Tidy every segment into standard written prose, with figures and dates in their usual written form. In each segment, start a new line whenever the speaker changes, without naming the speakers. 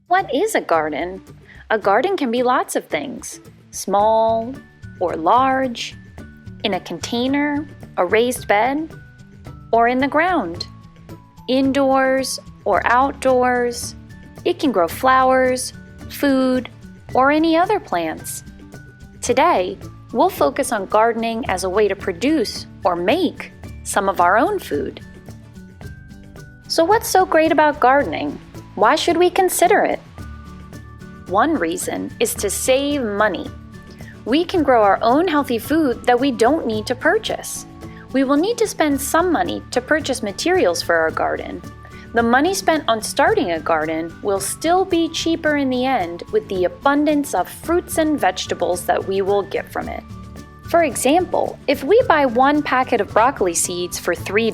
What is a garden? A garden can be lots of things, small or large, in a container, a raised bed, or in the ground, indoors or outdoors. It can grow flowers, food, or any other plants. Today, we'll focus on gardening as a way to produce or make some of our own food. So what's so great about gardening? Why should we consider it? One reason is to save money. We can grow our own healthy food that we don't need to purchase. We will need to spend some money to purchase materials for our garden. The money spent on starting a garden will still be cheaper in the end with the abundance of fruits and vegetables that we will get from it. For example, if we buy one packet of broccoli seeds for $3,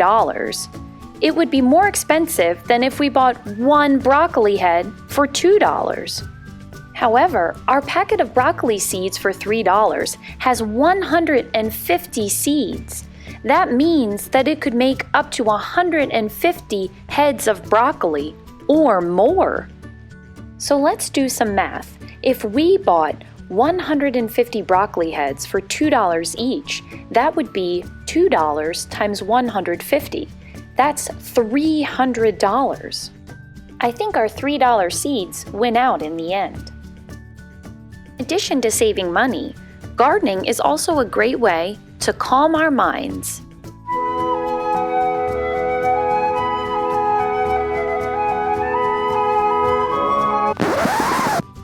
it would be more expensive than if we bought one broccoli head for $2. However, our packet of broccoli seeds for $3 has 150 seeds. That means that it could make up to 150 heads of broccoli or more. So let's do some math. If we bought 150 broccoli heads for $2 each, that would be $2 times 150. That's $300. I think our $3 seeds win out in the end. In addition to saving money, gardening is also a great way to calm our minds.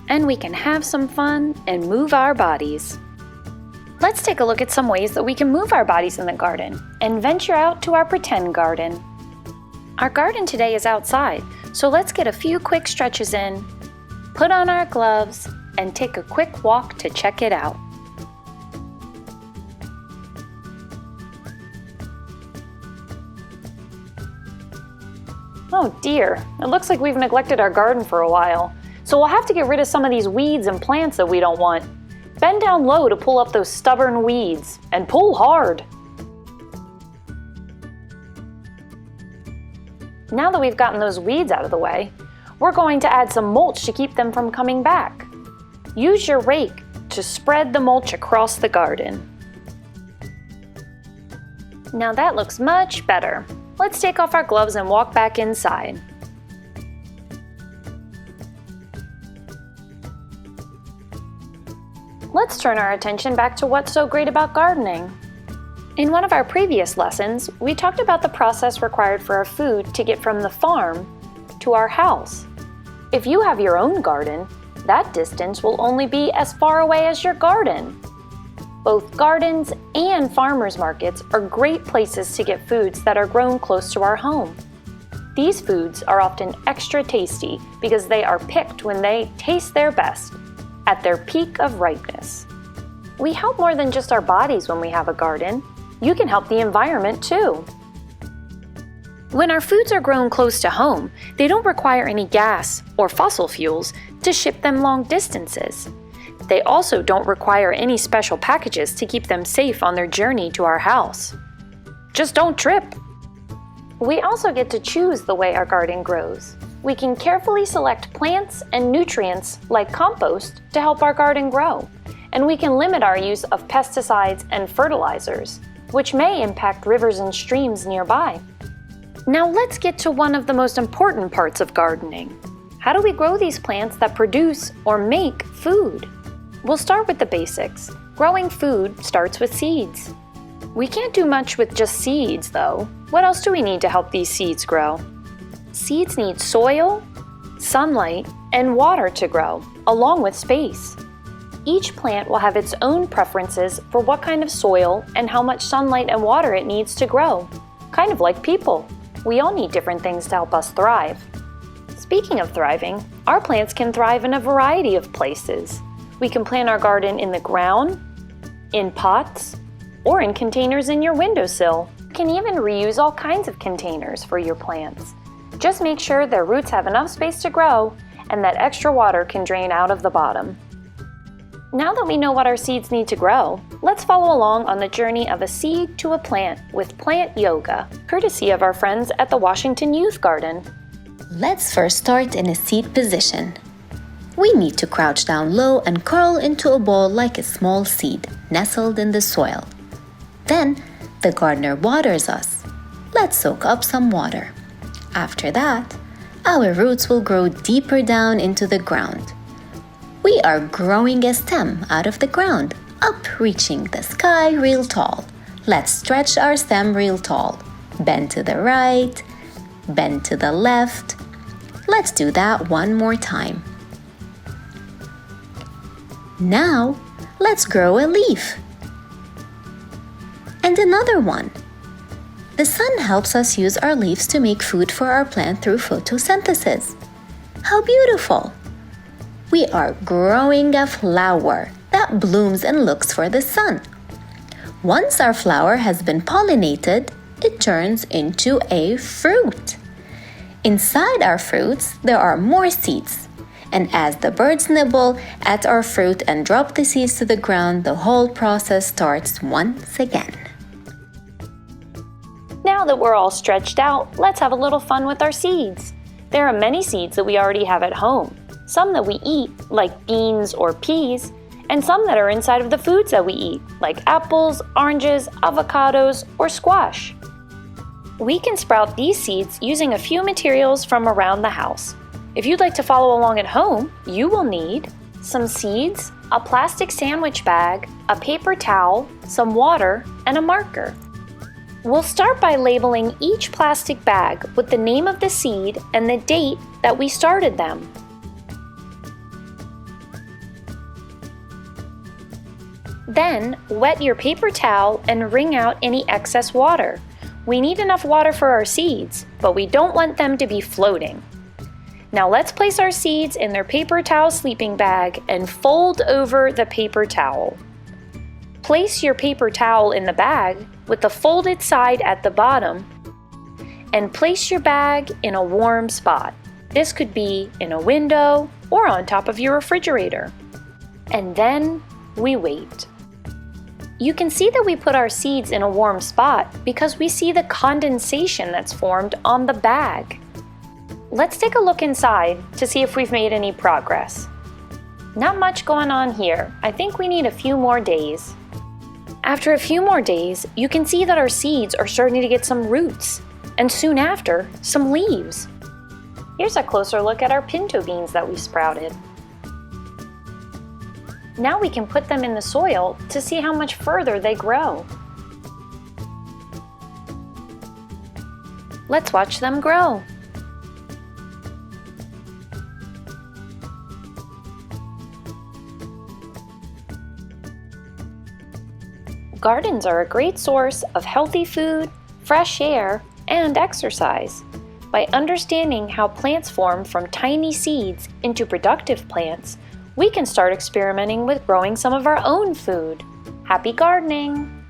And we can have some fun and move our bodies. Let's take a look at some ways that we can move our bodies in the garden and venture out to our pretend garden. Our garden today is outside, so let's get a few quick stretches in, put on our gloves, and take a quick walk to check it out. Oh dear, it looks like we've neglected our garden for a while, so we'll have to get rid of some of these weeds and plants that we don't want. Bend down low to pull up those stubborn weeds, and pull hard. Now that we've gotten those weeds out of the way, we're going to add some mulch to keep them from coming back. Use your rake to spread the mulch across the garden. Now that looks much better. Let's take off our gloves and walk back inside. Let's turn our attention back to what's so great about gardening. In one of our previous lessons, we talked about the process required for our food to get from the farm to our house. If you have your own garden, that distance will only be as far away as your garden. Both gardens and farmers markets are great places to get foods that are grown close to our home. These foods are often extra tasty because they are picked when they taste their best, at their peak of ripeness. We help more than just our bodies when we have a garden. You can help the environment too. When our foods are grown close to home, they don't require any gas or fossil fuels to ship them long distances. They also don't require any special packages to keep them safe on their journey to our house. Just don't trip. We also get to choose the way our garden grows. We can carefully select plants and nutrients like compost to help our garden grow, and we can limit our use of pesticides and fertilizers, which may impact rivers and streams nearby. Now let's get to one of the most important parts of gardening. How do we grow these plants that produce or make food? We'll start with the basics. Growing food starts with seeds. We can't do much with just seeds, though. What else do we need to help these seeds grow? Seeds need soil, sunlight, and water to grow, along with space. Each plant will have its own preferences for what kind of soil and how much sunlight and water it needs to grow. Kind of like people. We all need different things to help us thrive. Speaking of thriving, our plants can thrive in a variety of places. We can plant our garden in the ground, in pots, or in containers in your windowsill. You can even reuse all kinds of containers for your plants. Just make sure their roots have enough space to grow and that extra water can drain out of the bottom. Now that we know what our seeds need to grow, let's follow along on the journey of a seed to a plant with plant yoga, courtesy of our friends at the Washington Youth Garden.
Let's first start in a seat position. We need to crouch down low and curl into a ball like a small seed nestled in the soil. Then, the gardener waters us. Let's soak up some water. After that, our roots will grow deeper down into the ground. We are growing a stem out of the ground, up reaching the sky real tall. Let's stretch our stem real tall. Bend to the right, bend to the left. Let's do that one more time. Now, let's grow a leaf. And another one. The sun helps us use our leaves to make food for our plant through photosynthesis. How beautiful! We are growing a flower that blooms and looks for the sun. Once our flower has been pollinated, it turns into a fruit. Inside our fruits, there are more seeds. And as the birds nibble at our fruit and drop the seeds to the ground, the whole process starts once again.
Now that we're all stretched out, let's have a little fun with our seeds. There are many seeds that we already have at home. Some that we eat, like beans or peas, and some that are inside of the foods that we eat, like apples, oranges, avocados, or squash. We can sprout these seeds using a few materials from around the house. If you'd like to follow along at home, you will need some seeds, a plastic sandwich bag, a paper towel, some water, and a marker. We'll start by labeling each plastic bag with the name of the seed and the date that we started them. Then, wet your paper towel and wring out any excess water. We need enough water for our seeds, but we don't want them to be floating. Now let's place our seeds in their paper towel sleeping bag and fold over the paper towel. Place your paper towel in the bag with the folded side at the bottom and place your bag in a warm spot. This could be in a window or on top of your refrigerator. And then we wait. You can see that we put our seeds in a warm spot because we see the condensation that's formed on the bag. Let's take a look inside to see if we've made any progress. Not much going on here. I think we need a few more days. After a few more days, you can see that our seeds are starting to get some roots, and soon after, some leaves. Here's a closer look at our pinto beans that we sprouted. Now we can put them in the soil to see how much further they grow. Let's watch them grow. Gardens are a great source of healthy food, fresh air, and exercise. By understanding how plants form from tiny seeds into productive plants, we can start experimenting with growing some of our own food. Happy gardening!